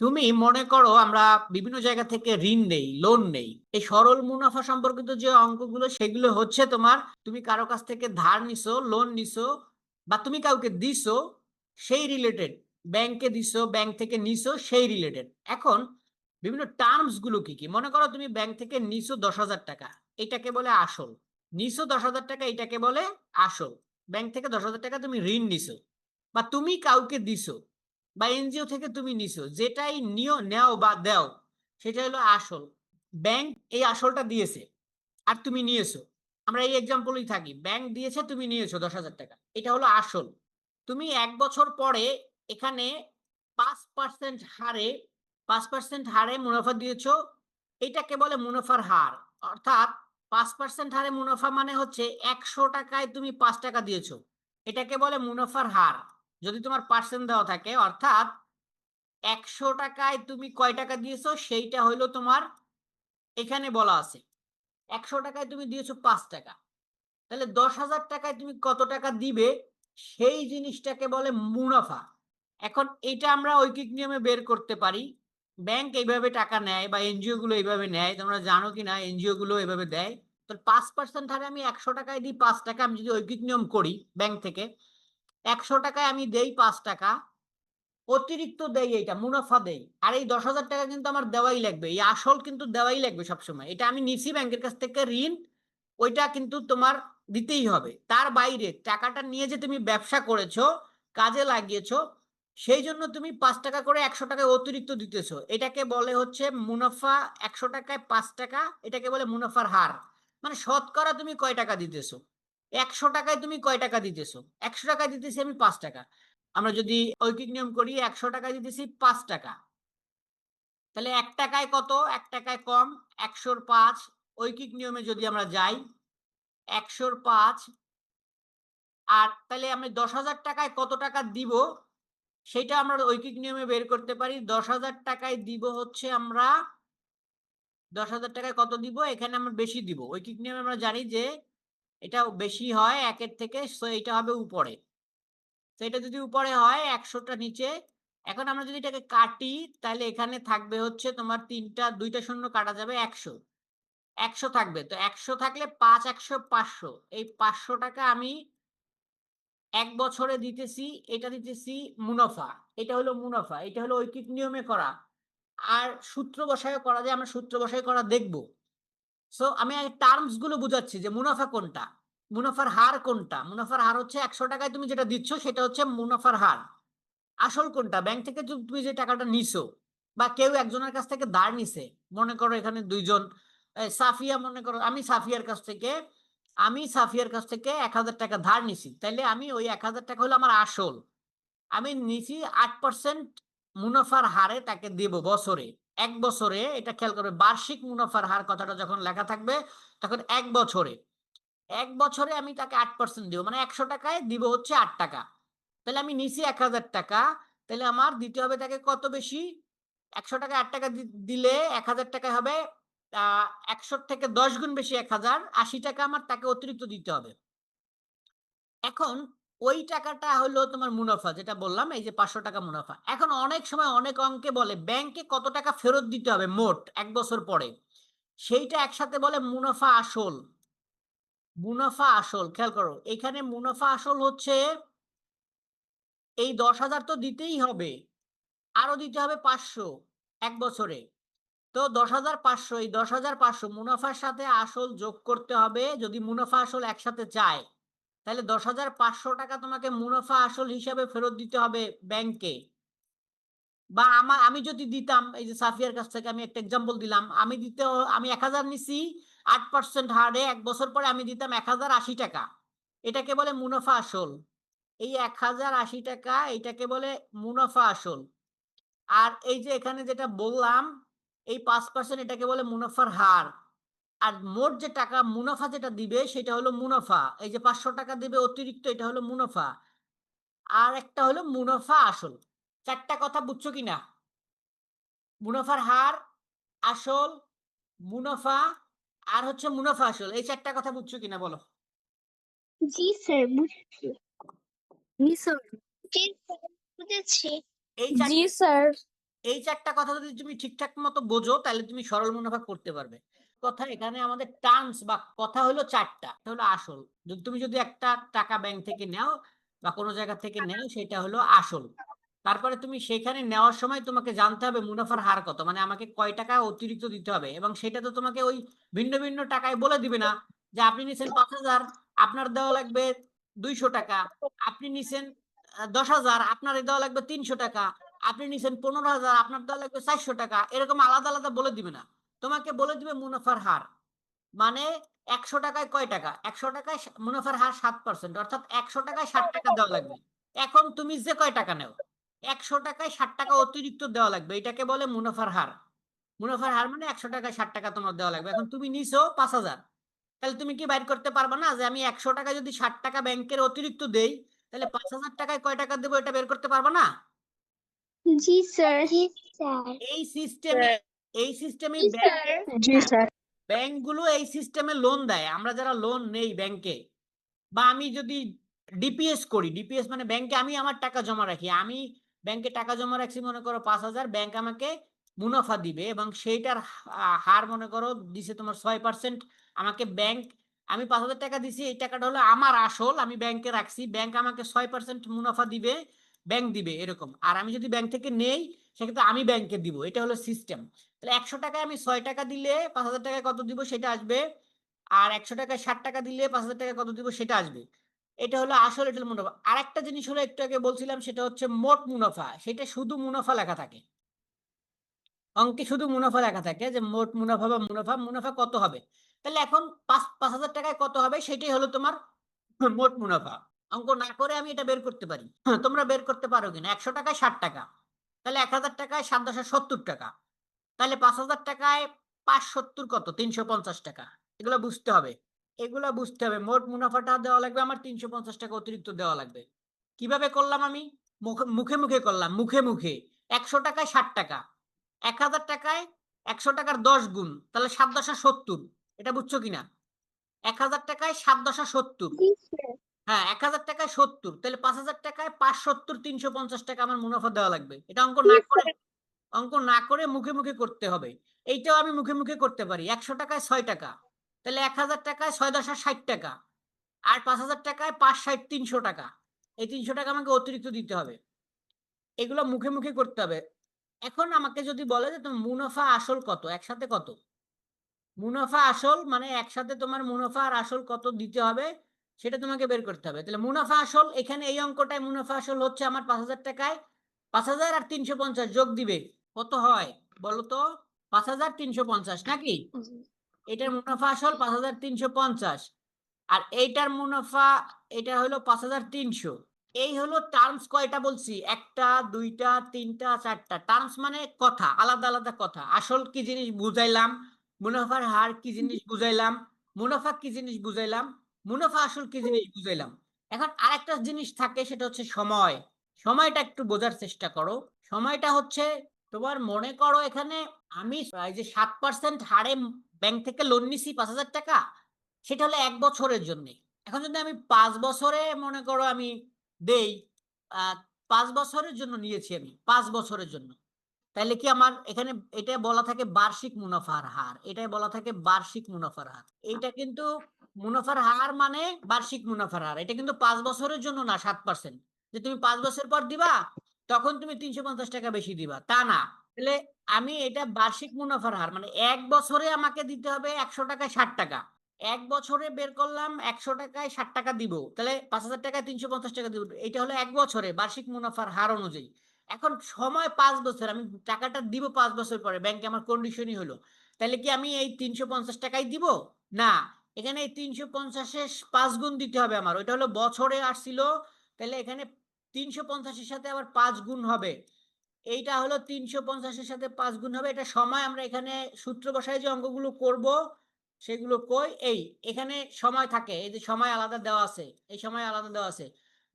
তুমি মনে করো আমরা বিভিন্ন জায়গা থেকে ঋণ নেই, লোন নেই। এই সরল মুনাফা সম্পর্কিত যে অঙ্কগুলো সেগুলো হচ্ছে তোমার, তুমি কারো কাছ থেকে ধার নিছো, লোন নিছো, বা তুমি কাউকে দিছো, সেই রিলেটেড। ব্যাংকে দিছো, ব্যাংক থেকে নিছো, সেই রিলেটেড। এখন বিভিন্ন টার্মস গুলো কি কি, মনে করো তুমি ব্যাংক থেকে নিছো 10,000 টাকা, এটাকে বলে আসল। নিছো 10,000 টাকা, এটাকে বলে আসল। ব্যাংক থেকে 10,000 টাকা তুমি ঋণ নিছো, বা তুমি কাউকে দিছো, বা এনজিও থেকে তুমি নিছো, যেটাই নিও, নেও বা দেও, সেটা হলো আসল। ব্যাংক এই আসলটা দিয়েছে আর তুমি নিয়েছো। আমরা এই এক্সাম্পলই থাকি, ব্যাংক দিয়েছে, তুমি নিয়েছো 10,000 টাকা, এটা হলো আসল। তুমি 1 বছর পরে এখানে 5% হারে, 5% হারে মুনাফা দিয়েছো, এটাকে বলে মুনাফার হার। অর্থাৎ 5% হারে মুনাফা মানে হচ্ছে 100 টাকায় তুমি 5 টাকা দিয়েছো, এটাকে বলে মুনাফার হার। যদি তোমার পার্সেন্ট দেওয়া থাকে, অর্থাৎ 100 টাকায় তুমি কয় টাকা দিয়েছো সেইটা হইলো তোমার, এখানে বলা আছে 100 টাকায় তুমি দিয়েছো 5 টাকা, তাহলে 10,000 টাকায় তুমি কত টাকা দিবে, সেই জিনিসটাকে বলে মুনাফা। এখন এটা আমরা ঐকিক নিয়মে বের করতে পারি। ব্যাংক এইভাবে টাকা নেয় বা এনজিও গুলো এইভাবে নেয়, তোমরা জানো কি না এনজিও গুলো এইভাবে দেয়। তো 5% হারে আমি 100 টাকায় দিই 5 টাকা, আমি যদি ঐকিক নিয়ম করি ব্যাংক থেকে, 100 টাকায় আমি দেই 5 টাকা, অতিরিক্ত দেই, এইটা মুনাফা দেই। আর এই 10,000 টাকা কিন্তু আমার দেওয়াই লাগবে, এই আসল কিন্তু দেওয়াই লাগবে সবসময়। এটা আমি নিছি ব্যাংকের কাছ থেকে ঋণ, ওইটা কিন্তু তোমার দিতেই হবে। তার বাইরে টাকাটা নিয়ে যে তুমি ব্যবসা করেছো, কাজে লাগিয়েছো, সেই জন্য তুমি 5 টাকা করে 100 টাকায় অতিরিক্ত দিতেছো, এটাকে বলে হচ্ছে মুনাফা। 100 টাকায় 5 টাকা, এটাকে বলে মুনাফার হার। মানে শতকরা তুমি কয় টাকা দিতেছো, 100 টাকায় তুমি কয় টাকা দিতেছো। 100 টাকায় দিতেছি আমি 5 টাকা। আমরা যদি ঐকিক নিয়ম করি, 100 টাকায় দিতেছি 5 টাকা, তাহলে 1 টাকায় কত, 1 টাকায় কম, 100-র 5। ঐকিক নিয়মে যদি আমরা যাই, 100-র 5। আর তাহলে আমি 10,000 টাকায় কত টাকা দিব, সেটা আমরা ঐকিক নিয়মে বের করতে পারি। 10,000 টাকায় দিব হচ্ছে আমরা, 10,000 টাকায় কত দিব, এখানে আমরা বেশি দিব। ঐকিক নিয়মে আমরা জানি যে এটা বেশি হয় 1-এর থেকে, সো এটা হবে উপরে। তো এটা যদি উপরে হয়, 100টা নিচে। এখন আমরা যদি এটাকে কাটি, তাহলে এখানে থাকবে হচ্ছে তোমার 2টা শূন্য কাটা যাবে, 100। 100 থাকবে, তো 100 থাকলে 5, 100, 500। এই 500 টাকা আমি 1 বছরে দিতেছি, এটা দিতেছি মুনাফা। এটা হলো মুনাফা, এটা হলো ঐকিক নিয়মে করা। আর সূত্র বসায় করা যায়, আমরা সূত্র বসায় করা দেখব। সো আমি টার্মস গুলো বুঝাচ্ছি যে মুনাফা কোনটা, মুনাফার হার কোনটা। মুনাফার হার হচ্ছে 100 টাকায় তুমি যেটা দিচ্ছ সেটা হচ্ছে মুনাফার হার। আসল কোনটা, ব্যাংক থেকে তুমি যে টাকাটা নিছো, বা কেউ একজনের কাছ থেকে ধার নিছে। মনে করো এখানে দুইজন, সাফিয়া, মনে করো আমি সাফিয়ার কাছ থেকে 1,000 টাকা ধার নিছি, তাইলে আমি ওই 1,000 টাকা হলো আমার আসল। আমি নিছি 8% মুনাফার হারে তাকে দেব বছরে। 1 বছরে, এটা খেয়াল করবে, বার্ষিক মুনাফার হার কথাটা যখন লেখা থাকবে, তখন 1 বছরে, 1 বছরে আমি তাকে 8% দিব, মানে 100 টাকায় দিব হচ্ছে 8 টাকা। তাহলে আমি নিছি 1,000 টাকা, তাহলে আমার দিতে হবে তাকে কত বেশি, 100 টাকা 8 টাকা দিলে 1,000 টাকায় হবে 100 থেকে 10 গুণ বেশি, 1,000, 80 টাকা আমার তাকে অতিরিক্ত দিতে হবে। এখন ওই টাকাটা হলো তোমার মুনাফা, যেটা বললাম এই যে 500 টাকা মুনাফা। এখন অনেক সময় অনেক অঙ্কে বলে ব্যাংকে কত টাকা ফেরত দিতে হবে মোট 1 বছর পরে, সেইটা একসাথে বলে মুনাফা আসল। মুনাফা আসল, খেয়াল করো এখানে মুনাফা আসল হচ্ছে, এই 10,000 তো দিতেই হবে, আরো দিতে হবে 500 1 বছরে। তো 10,500, এই 10,500 মুনাফার সাথে আসল যোগ করতে হবে যদি মুনাফা আসল একসাথে চায়। তাহলে 10,500 টাকা তোমাকে মুনাফা আসল হিসাবে ফেরত দিতে হবে ব্যাংকে। বা আমি যদি দিতাম, এই যে সাফিয়ার কাছ থেকে আমি একটা এক্সাম্পল দিলাম, আমি 1,000 নিছি 8% হারে, 1 বছর পরে আমি দিতাম 1,080 টাকা, এটাকে বলে মুনাফা আসল। এই 1,080 টাকা, এটাকে বলে মুনাফা আসল। আর এই যে এখানে যেটা বললাম, এই 5% এটাকে বলে মুনাফার হার। আর মোট যে টাকা মুনাফা যেটা দিবে সেটা হলো মুনাফা, এই যে 500 টাকা দিবে অতিরিক্ত, এটা হলো মুনাফা। আর একটা হলো মুনাফা আসল। 4টা কথা বুঝছো কিনা? মুনাফার হার, আসল, মুনাফা, আর হচ্ছে মুনাফা আসল, এই 4টা কথা বুঝছো কিনা বলো। জি স্যার, বুঝেছি। জি স্যার। জি স্যার, বুঝেছি। এই জি চারটে স্যার। এই চারটা কথা যদি তুমি ঠিকঠাক মতো বোঝো তাহলে তুমি সরল মুনাফা করতে পারবে। কথা এখানে আমাদের টার্মস বা কথা হলো চারটা, এটা হলো আসল। তুমি যদি একটা টাকা ব্যাংক থেকে নাও বা কোনো জায়গা থেকে নাও সেটা হলো আসল। তারপরে তুমি সেখানে নেওয়ার সময় তোমাকে জানতে হবে মুনাফার হার কত, মানে আমাকে কয় টাকা অতিরিক্ত দিতে হবে, এবং সেটা তো তোমাকে ওই ভিন্ন ভিন্ন টাকায় বলে দিবে না যে আপনি নিছেন 5,000 আপনার দেওয়া লাগবে 200 টাকা, আপনি নিছেন 10,000 আপনার দেওয়া লাগবে 300 টাকা, আপনি নিছেন 15,000 আপনার দেওয়া লাগবে 400 টাকা, এরকম আলাদা আলাদা বলে দিবে না। তোমাকে বলে দিবে মুনাফার হার, মানে 100 টাকায় কয় টাকা, 100 টাকায় মুনাফার হার 7%, অর্থাৎ 100 টাকায় 60 টাকা দেওয়া লাগবে। এখন তুমি যে কয় টাকা নেও 100 টাকায় 60 টাকা অতিরিক্ত দেওয়া লাগবে, এটাকে বলে মুনাফার হার। মুনাফার হার মানে 100 টাকায় 60 টাকা তোমার দেওয়া লাগবে। এখন তুমি নিছো 5,000, তাহলে তুমি কি বাইর করতে পারবা না যে আমি 100 টাকা যদি 60 টাকা ব্যাংকের অতিরিক্ত দেই তাহলে 5,000 টাকায় কয় টাকা দেবো, এটা বের করতে পারবা না? জি স্যার। জি স্যার। এই সিস্টেমে এই সিস্টেমে জি স্যার। জি স্যার। ব্যাংকগুলো এই সিস্টেমে লোন দেয়। আমরা যারা লোন নেই ব্যাংকে, বা আমি যদি ডিপিএস করি, ডিপিএস মানে ব্যাংকে আমি আমার টাকা জমা রাখি, আমি ব্যাংকে টাকা জমা রাখছি মনে করো 5,000, ব্যাংক আমাকে মুনাফা দিবে এবং সেইটার হার মনে করো দিছে তোমার 6%। আমাকে ব্যাংক, আমি 5,000 টাকা দিছি, এই টাকাটা হলো আমার আসল, আমি ব্যাংকে রাখছি, ব্যাংক আমাকে 6% মুনাফা দিবে, ব্যাংক দিবে এরকম। আর আমি যদি ব্যাংক থেকে নেই সেক্ষেত্রে আমি ব্যাংকে দিব, এটা হলো সিস্টেম। তাহলে 100 টাকায় আমি 6 টাকা দিলে 5,000 টাকায় কত দিব সেটা আসবে, আর 100 টাকায় 60 টাকা দিলে 5,000 টাকায় কত দিব সেটা আসবে। এটা হলো আসল, এটা হলো মুনাফা। আর একটা জিনিস হলো একটু আগে বলছিলাম সেটা হচ্ছে মোট মুনাফা, সেটা শুধু মুনাফা লেখা থাকে, অঙ্কে শুধু মুনাফা লেখা থাকে যে মোট মুনাফা বা মুনাফা, মুনাফা কত হবে। তাহলে এখন 5,000 টাকায় কত হবে সেটাই হলো তোমার মোট মুনাফা। অঙ্ক না করে আমি এটা বের করতে পারি, তোমরা বের করতে পারো কিনা। 100 টাকায় 60 টাকা, তাহলে 1,000 টাকায় 7,10,70 টাকা, তাহলে 5,000 টাকায় 570 কত, 350 টাকা। এগুলো বুঝতে হবে, এগুলো বুঝতে হবে। মোট মুনাফাটা দেওয়া লাগবে আমার 350 টাকা অতিরিক্ত দেওয়া লাগবে। কিভাবে করলাম আমি? মুখে মুখে করলাম, মুখে মুখে। 100 টাকায় 60 টাকা, 1,000 টাকায় 100 টাকার 10 গুণ, তাহলে 7,10,70, এটা বুঝছো কিনা? 1,000 টাকায় 7,10,70, জি স্যার। হ্যাঁ 1,000 টাকায় 70, তাহলে 5,000 টাকায় 570, 350 টাকা আমার মুনাফা দেওয়া লাগবে। এটা অঙ্ক জি না করে, স্যার। অঙ্ক না করে মুখে মুখে করতে হবে। এইটাও আমি মুখে মুখে করতে পারি। 100 টাকায় 6 টাকা, তাহলে 1,000 টাকায় 6,10,60 টাকা, আর 5,000 টাকায় 5,60, 300 টাকা। এই 300 টাকা আমাকে অতিরিক্ত দিতে হবে, এগুলো মুখে মুখে করতে হবে। এখন আমাকে যদি বলে যে তোমার মুনাফা আসল কত, একসাথে কত, মুনাফা আসল মানে একসাথে তোমার মুনাফা আর আসল কত দিতে হবে সেটা তোমাকে বের করতে হবে। তাহলে মুনাফা আসল, এখানে এই অঙ্কটায় মুনাফা আসল হচ্ছে আমার 5,000 টাকায় 5,000 আর 350 যোগ দিবে, কত হয় বলো তো? 5,350 নাকি? এটার মুনাফা আসল 5,350, আর এইটার মুনাফা এটা হলো 5,300। এই হলো টার্মস। কয়টা বলছি? একটা, দুইটা, তিনটা, চারটা। টার্মস মানে কথা, আলাদা আলাদা কথা। আসল কি জিনিস বুঝাইলাম, মুনাফার হার কি জিনিস বুঝাইলাম, মুনাফা কি জিনিস বুঝাইলাম, মুনাফা আসল কি জিনিস বুঝাইলাম। এখন আরেকটা জিনিস থাকে সেটা হচ্ছে সময়। সময়টা একটু বোঝার চেষ্টা করো। সময়টা হচ্ছে তোমার, মনে করো এখানে আমি এই যে 7% হারে ব্যাংক থেকে লোন নিছি 5,000 টাকা, সেটা হলো 1 বছরের জন্য। এখন যদি আমি 5 বছরে মনে করো আমি দেই, 5 বছরের জন্য নিয়েছি আমি, 5 বছরের জন্য, তাহলে কি আমার এখানে এটা বলা থাকে বার্ষিক মুনাফার হার, এটাই বলা থাকে বার্ষিক মুনাফার হার। এইটা কিন্তু মুনাফার হার মানে বার্ষিক মুনাফার হার, এটা কিন্তু 5 বছরের জন্য না 7%, যে তুমি 5 বছর পর দিবা তখন তুমি 350 টাকা বেশি দিবা, তা না। তাহলে আমি এটা বার্ষিক মুনাফার হার মানে 1 বছরে আমাকে দিতে হবে 100 টাকায় 60 টাকা। 1 বছরে বের করলাম 100 টাকায় 60 টাকা দিব, তাহলে 5,000 টাকায় 350 টাকা দিব। এটা হলো 1 বছরে বার্ষিক মুনাফার হার অনুযায়ী। এখন সময় 5 বছর, আমি টাকাটা দিব 5 বছর পরে, ব্যাংকে আমার কন্ডিশনই হলো, তাহলে কি আমি এই 350 টাকাই দিব? না, এখানে এই 350-এর 5 গুণ দিতে হবে আমার, ওইটা হলো বছরে আসছিল, তাহলে এখানে 350-এর সাথে আবার 5 গুণ হবে। এইটা হলো 350-এর সাথে 5 গুণ হবে, এটা সময়। আমরা এখানে সূত্র বসায় যে অঙ্কগুলো করব সেগুলো কই, এই এখানে সময় থাকে, এই যে সময় আলাদা দেওয়া আছে, এই সময় আলাদা দেওয়া আছে।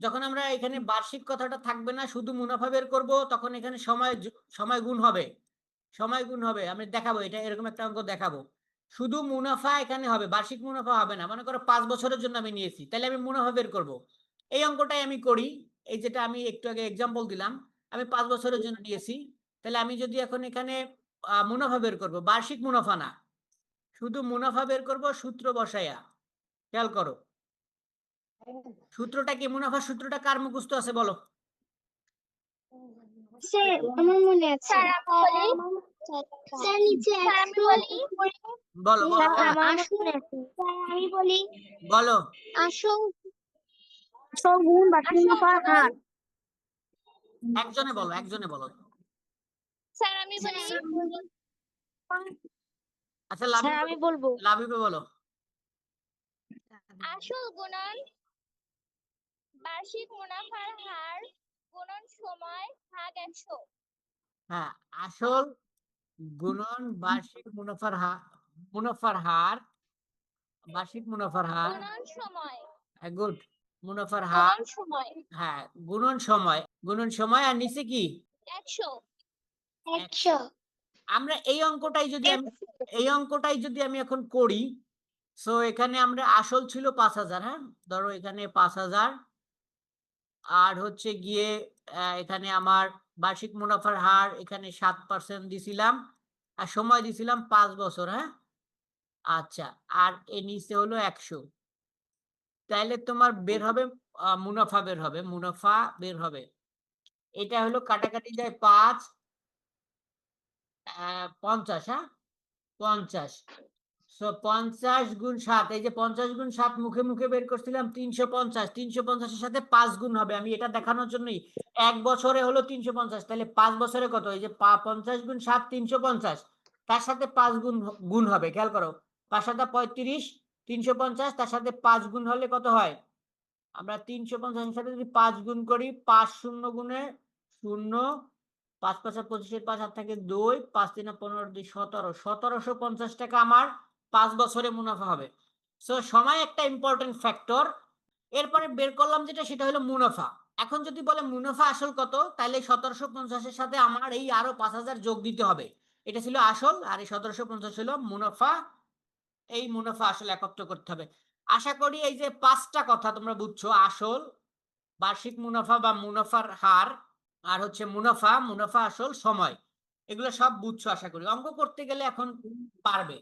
যখন আমরা এখানে বার্ষিক কথাটা থাকবে না, শুধু মুনাফা বের করব, তখন এখানে সময় সময় গুণ হবে, সময় গুণ হবে। আমি দেখাবো, এটা এরকম একটা অঙ্ক দেখাবো। শুধু মুনাফা এখানে হবে, বার্ষিক মুনাফা হবে না। মনে করো 5 বছরের জন্য আমি নিয়েছি, তাহলে আমি মুনাফা বের করব। এই অঙ্কটাই আমি করি, এই যেটা আমি একটু আগে এক্সাম্পল দিলাম, আমি 5 বছরের জন্য নিয়েছি, তাহলে আমি যদি এখন এখানে মুনাফা বের করব, বার্ষিক মুনাফা না, শুধু মুনাফা বের করব সূত্র বসাইয়া। খেয়াল করো সূত্রটা কি, মুনাফার সূত্রটা কার মুখস্থ আছে বলো? স্যার আমার মনে আছে স্যার আমি বলি স্যার নিচে 100 বলো বলো স্যার বলো আমার মনে আছে স্যার আমি বলি বলো। 100 গুণ বার্ষিক মুনাফার হার একজনে বলো, একজনে বলো। স্যার আমি বলি আচ্ছা স্যার আমি বলবো লাবিবে বলো। আসল গুণন বার্ষিক মুনাফার হার গুণন সময় ভাগ 100 হ্যাঁ, আসল গুণন বার্ষিক মুনাফার হার, মুনাফার হার, বার্ষিক মুনাফার হার, গুণন সময় গুড, মুনাফার হার, গুণন সময় হ্যাঁ গুণন সময়, গুণন সময়, আর নিচে কি 100 আমরা এই অঙ্কটাই যদি আমি এখন করি, সো এখানে আমরা আসল ছিল 5,000, হ্যাঁ ধরো এখানে 5,000, আর হচ্ছে গিয়ে এখানে আমার বার্ষিক মুনাফার হার এখানে 7% দিছিলাম, আর সময় দিছিলাম 5 বছর, হ্যাঁ। আচ্ছা, আর এর নিচে হলো 100, তাহলে তোমার বের হবে মুনাফা বের হবে, মুনাফা বের হবে। এটা হলো কাটাকাটি যায় 5, 50, হ্যাঁ 50, 50 গুণ 7, এই যে 50 গুণ 7 মুখে মুখে বের করছিলাম 350, 350-এর সাথে 5 গুণ হবে, আমি এটা দেখানোর জন্যই। 1 বছরে হলো 350, তাহলে 5 বছরে কত, এই যে 50 গুণ 7 350, তার সাথে 5 গুণ গুণ হবে, খেয়াল করো 5 7 35, 350, তার সাথে 5 গুণ হলে কত হয়, আমরা 350-এর সাথে যদি 5 গুণ করি, 5 শূন্য গুণে 0, 5 5 25, 5 8 থাকে 2, 5 3 15 2 17, 1750 টাকা আমার 5 বছরে মুনাফা হবে। সো সময় একটা ইম্পর্টেন্ট ফ্যাক্টর। এরপরে বের করলাম যেটা, সেটা হলো মুনাফা। এখন যদি বলে মুনাফা আসল কত, তাহলে 1750-এর সাথে আমার এই আরো 5,000 যোগ দিতে হবে। এটা ছিল আসল, আর এই 1750 ছিল মুনাফা। এই মুনাফা আসল একত্র করতে হবে। আশা করি এই যে 5টা কথা তোমরা বুঝছো, আসল, বার্ষিক মুনাফা বা মুনাফার হার, আর হচ্ছে মুনাফা, মুনাফা আসল, সময়, এগুলো সব বুঝছো আশা করি। অঙ্ক করতে গেলে এখন পারবে।